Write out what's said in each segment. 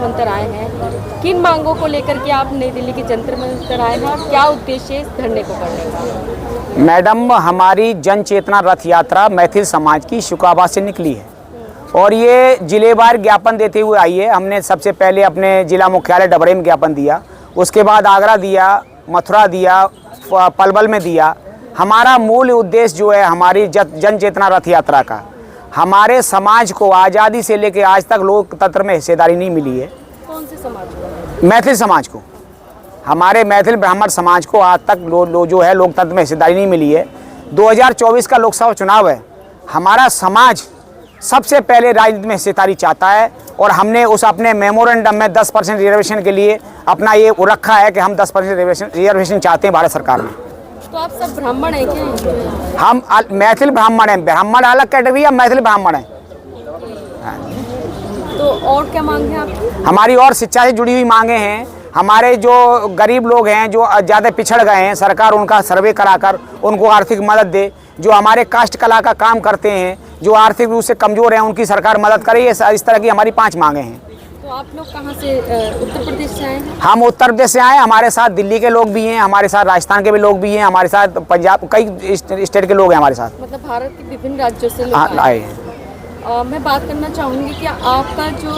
मंतर आए हैं, किन मांगों को लेकर के आप नई दिल्ली के जंतर मंतर आए हैं और क्या उद्देश्य है इस धरने को करने का? मैडम, हमारी जन चेतना रथ यात्रा मैथिल समाज की शुकाबाद से निकली है और ये जिलेवार ज्ञापन देते हुए आई है। हमने सबसे पहले अपने जिला मुख्यालय डबरे में ज्ञापन दिया, उसके बाद आगरा दिया, मथुरा दिया, पलवल में दिया। हमारा मूल उद्देश्य जो है हमारी जन चेतना रथ यात्रा का, हमारे समाज को आज़ादी से लेकर आज तक लोकतंत्र में हिस्सेदारी नहीं मिली है। कौन से समाज को? मैथिल समाज को, हमारे मैथिल ब्राह्मण समाज को आज तक जो है लोकतंत्र में हिस्सेदारी नहीं मिली है। 2024 का लोकसभा चुनाव है, हमारा समाज सबसे पहले राजनीति में हिस्सेदारी चाहता है और हमने उस अपने मेमोरेंडम में 10% रिजर्वेशन के लिए अपना ये रखा है कि हम 10% रिजर्वेशन चाहते हैं भारत सरकार में। तो आप सब ब्राह्मण हैं क्या? हम मैथिल ब्राह्मण हैं, ब्राह्मण अलग कैटेगरी है, मैथिल ब्राह्मण हैं। तो और क्या मांग है आप? हमारी और शिक्षा से जुड़ी हुई मांगे हैं। हमारे जो गरीब लोग हैं, जो ज़्यादा पिछड़ गए हैं, सरकार उनका सर्वे कराकर उनको आर्थिक मदद दे। जो हमारे कास्ट कला का काम करते हैं, जो आर्थिक रूप से कमज़ोर हैं, उनकी सरकार मदद करे। इस तरह की हमारी 5 मांगे हैं। तो आप लोग कहाँ से, उत्तर प्रदेश से आए हैं? हम उत्तर प्रदेश से आए, हमारे साथ दिल्ली के लोग भी हैं, हमारे साथ राजस्थान के भी लोग भी हैं, हमारे साथ पंजाब, कई स्टेट के लोग हैं हमारे साथ। मतलब भारत के विभिन्न राज्यों से लोग आए हैं। मैं बात करना चाहूँगी कि आपका जो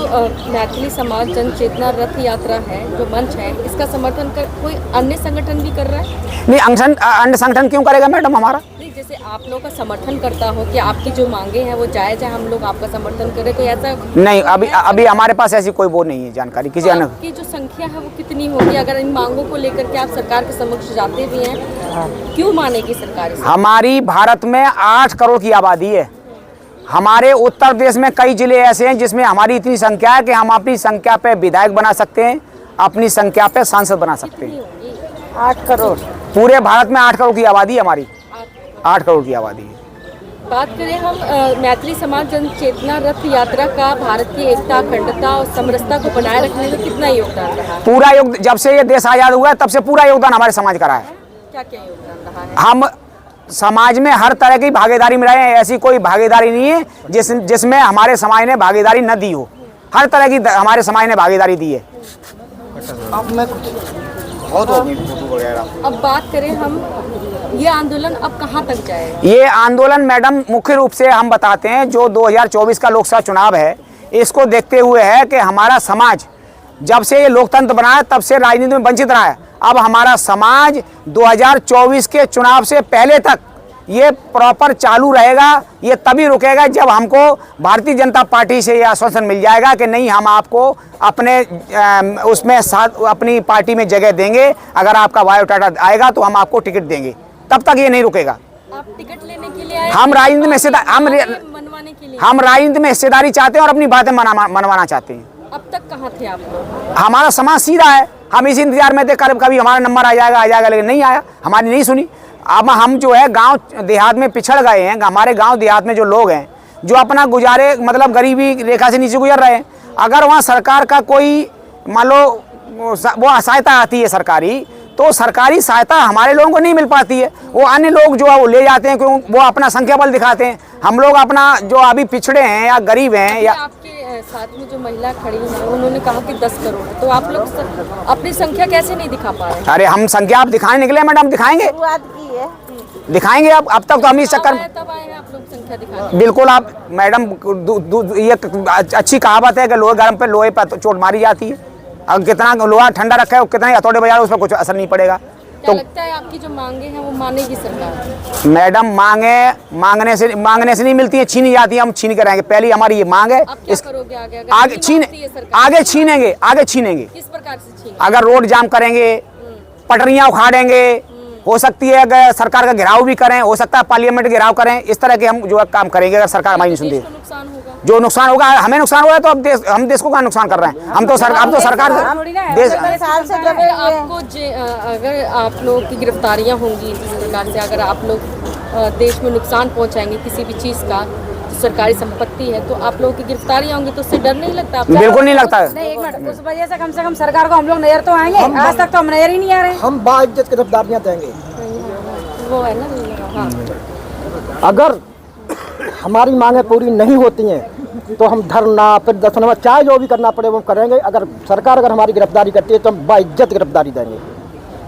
मैथिली समाज जन चेतना रथ यात्रा है, जो मंच है, इसका समर्थन कर कोई अन्य संगठन भी कर रहा है? नहीं, अन्य संगठन क्यों करेगा मैडम हमारा? नहीं, जैसे आप लोग का समर्थन करता हो कि आपकी जो मांगे हैं वो जायज़ है, हम लोग आपका समर्थन करें, कोई ऐसा नहीं? अभी हमारे पास ऐसी कोई वो नहीं है जानकारी किसी अन्य की। जो संख्या है वो कितनी होगी अगर इन मांगों को लेकर के आप सरकार के समक्ष जाते भी हैं? क्यों मानेगी सरकार? हमारी भारत में 8 करोड़ की आबादी है। हमारे उत्तर प्रदेश में कई जिले ऐसे हैं जिसमें हमारी इतनी संख्या है कि हम अपनी संख्या पे विधायक बना सकते हैं, अपनी संख्या पे सांसद बना सकते हैं। 8 करोड़ पूरे भारत में 8 करोड़ की आबादी हमारी, 8 करोड़ की आबादी है। बात करें हम मैथिली समाज जन चेतना रथ यात्रा का भारत की एकता, अखंडता और समरसता को बनाए रखने में कितना योगदान रहा? पूरा योगदान, जब से ये देश आज़ाद हुआ है तब से पूरा योगदान हमारे समाज का रहा है। क्या क्या योगदान रहा है? हम समाज में हर तरह की भागीदारी में रहे हैं। ऐसी कोई भागीदारी नहीं है जिसमें हमारे समाज ने भागीदारी न दी हो। हर तरह की हमारे समाज ने भागीदारी दी है। अब बात करें हम, ये आंदोलन अब कहाँ तक जाए? ये आंदोलन मैडम मुख्य रूप से हम बताते हैं, जो 2024 का लोकसभा चुनाव है, इसको देखते हुए है कि हमारा समाज जब से ये लोकतंत्र बना है तब से राजनीति में वंचित रहा है। अब हमारा समाज 2024 के चुनाव से पहले तक ये प्रॉपर चालू रहेगा। ये तभी रुकेगा जब हमको भारतीय जनता पार्टी से ये आश्वासन मिल जाएगा कि नहीं, हम आपको अपने उसमें साथ अपनी पार्टी में जगह देंगे, अगर आपका बायोडाटा आएगा तो हम आपको टिकट देंगे। तब तक ये नहीं रुकेगा। आप टिकट लेने के लिए आए? हम राजनीति में मनवाने के लिए? हम राजनीति में हिस्सेदारी चाहते हैं और अपनी बातें मनवाना चाहते हैं। अब तक कहाँ थे आप लोग? हमारा समाज सीधा है, हम इसी इंतजार में थे कभी हमारा नंबर आ जाएगा, लेकिन नहीं आया, हमारी नहीं सुनी। अब हम जो है गांव देहात में पिछड़ गए हैं। हमारे गांव देहात में जो लोग हैं, जो अपना गुजारे मतलब गरीबी रेखा से नीचे गुजर रहे हैं, अगर वहाँ सरकार का कोई मान लो वो सहायता आती है सरकारी, तो सरकारी सहायता हमारे लोगों को नहीं मिल पाती है। वो अन्य लोग जो है वो ले जाते हैं, क्यों? वो अपना संख्या बल दिखाते हैं। हम लोग अपना जो अभी पिछड़े हैं या गरीब हैं, या आपके साथ में जो महिला खड़ी है उन्होंने कहा कि 10 करोड़ है, तो आप लोग अपनी संख्या कैसे नहीं दिखा पा रहे? अरे हम संख्या आप दिखाने निकले मैडम, दिखाएंगे, दिखाएंगे। अब तक तो हम इस चक्कर तब आए हैं आप लोग संख्या दिखाने। बिल्कुल। आप मैडम, ये अच्छी कहावत है कि लोहे गर्म पे लोहे पर चोट मारी जाती है। अब कितना लोहा ठंडा रखा है, कितना हथौड़े बजा उस पर कुछ असर नहीं पड़ेगा। क्या लगता है आपकी जो मांगे हैं वो मानेगी सरकार? मैडम, मांगने से नहीं मिलती है, छीनी जाती है। हम छीन के रहेंगे। पहली हमारी ये मांग है। क्या करोगे आगे छीनेंगे। किस प्रकार से छीनेंगे? अगर रोड जाम करेंगे, पटरियां उखाड़ेंगे, हो सकती है अगर सरकार का घेराव भी करें, हो सकता है पार्लियामेंट घेराव करें। इस तरह के हम जो है काम करेंगे अगर सरकार हमारी नहीं सुनती। जो नुकसान होगा, हमें आपको हम देश को क्या नुकसान कर रहे हैं? हम तो सरकार देश। अगर आप लोग की गिरफ्तारियां होंगी इस प्रकार से, अगर आप लोग देश में नुकसान पहुंचाएंगे किसी भी चीज़ का, सरकारी संपत्ति है, तो आप लोगों की गिरफ्तारियां होंगी, तो उससे डर नहीं लगता? बिल्कुल नहीं लगता है। नहीं, एक मिनट, उस वजह से कम सरकार को हम लोग नजर तो आएंगे। आज तक तो हम नजर ही नहीं आ रहे। हम बाइज्जत गिरफ्तारियां देंगे। वो है ना। हाँ। अगर हमारी मांगे पूरी नहीं होती हैं तो हम धरना प्रदर्शन चाहे जो भी करना पड़े वो करेंगे। अगर सरकार अगर हमारी गिरफ्तारी करती है तो हम बाइज्जत गिरफ्तारी देंगे।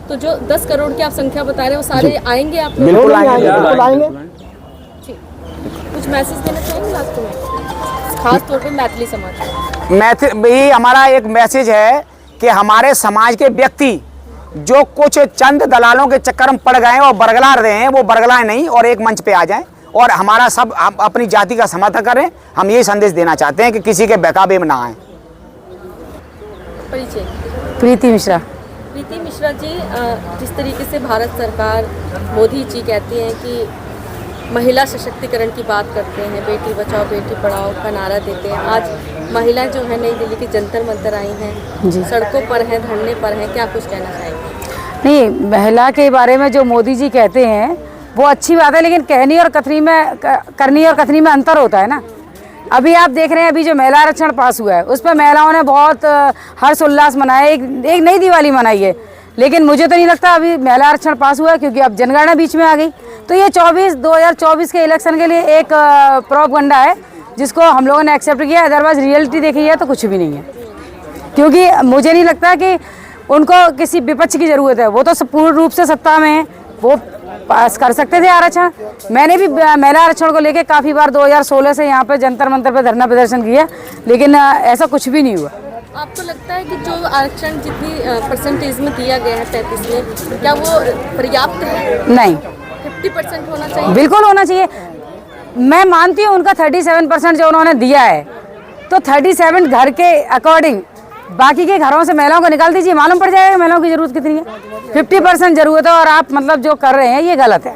तो जो 10 करोड़ की आप संख्या बता रहे हैं वो सारे आएंगे आप लोग? बिल्कुल आएंगे, बिल्कुल आएंगे। ठीक। कुछ मैसेज देना चाहेंगे लास्ट में, खास तौर पे मैथिली समाज? यही हमारा एक मैसेज है कि हमारे समाज के व्यक्ति जो कुछ चंद दलालों के चक्कर में पड़ गए हैं और बरगला रहे हैं, वो बरगलाएं नहीं और एक मंच पे आ जाएं और हमारा सब अपनी जाति का समर्थन करें। हम यही संदेश देना चाहते हैं कि किसी के बहकावे में ना आए। परिचय? प्रीति मिश्रा। प्रीति मिश्रा जी, जिस तरीके से भारत सरकार, मोदी जी कहती हैं कि महिला सशक्तिकरण की बात करते हैं, बेटी बचाओ बेटी पढ़ाओ का नारा देते हैं, आज महिलाएं जो है नई दिल्ली के जंतर मंतर आई हैं, सड़कों पर हैं, धरने पर हैं, क्या कुछ कहना चाहेंगे? नहीं, महिला के बारे में जो मोदी जी कहते हैं वो अच्छी बात है, लेकिन कहनी और कथनी में करनी और कथनी में अंतर होता है ना। अभी आप देख रहे हैं, अभी जो महिला आरक्षण पास हुआ है उस पर महिलाओं ने बहुत हर्ष उल्लास मनाया, एक नई दिवाली मनाई है। लेकिन मुझे तो नहीं लगता अभी महिला आरक्षण पास हुआ है, क्योंकि अब जनगणना बीच में आ गई। तो ये 2024 के इलेक्शन के लिए एक प्रोपगंडा है जिसको हम लोगों ने एक्सेप्ट किया। अदरवाइज रियलिटी देखी है तो कुछ भी नहीं है, क्योंकि मुझे नहीं लगता कि उनको किसी विपक्ष की ज़रूरत है। वो तो पूर्ण रूप से सत्ता में है, वो पास कर सकते थे आरक्षण। मैंने भी महिला आरक्षण को लेकर काफ़ी बार 2016 से यहाँ पे जंतर मंतर पे धरना प्रदर्शन किया, लेकिन ऐसा कुछ भी नहीं हुआ। आपको लगता है कि जो आरक्षण जितनी परसेंटेज में दिया गया है 33 में, क्या वो पर्याप्त है? नहीं, 50% होना चाहिए? बिल्कुल होना चाहिए। मैं मानती हूँ उनका 37% जो उन्होंने दिया है, तो 37 घर के अकॉर्डिंग बाकी के घरों से महिलाओं को निकाल दीजिए, मालूम पड़ जाएगा महिलाओं की ज़रूरत कितनी है। 50% ज़रूरत है और आप मतलब जो कर रहे हैं ये गलत है।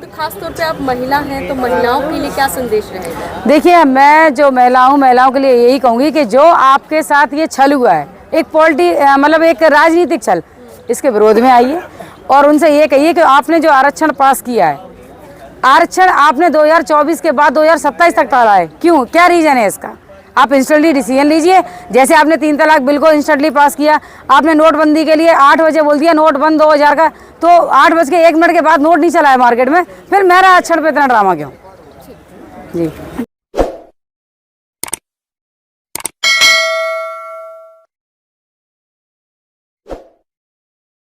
तो खास तौर पे आप महिला हैं, तो महिलाओं के लिए क्या संदेश रहेगा? देखिए, मैं जो महिलाओं के लिए यही कहूँगी कि जो आपके साथ ये छल हुआ है, एक मतलब एक राजनीतिक छल, इसके विरोध में आइए और उनसे ये कहिए कि आपने जो आरक्षण पास किया है, आरक्षण आपने 2024 के बाद 2027 तक टाला है। क्यों, क्या रीज़न है इसका? आप इंस्टेंटली डिसीजन लीजिए। जैसे आपने 3 तलाक बिल को इंस्टेंटली पास किया, आपने नोटबंदी के लिए 8 बजे बोल दिया नोट बंद 2000 का, तो 8:01 के बाद नोट नहीं चला है मार्केट में, फिर मेरा आरक्षण पे इतना ड्रामा क्यों? जी।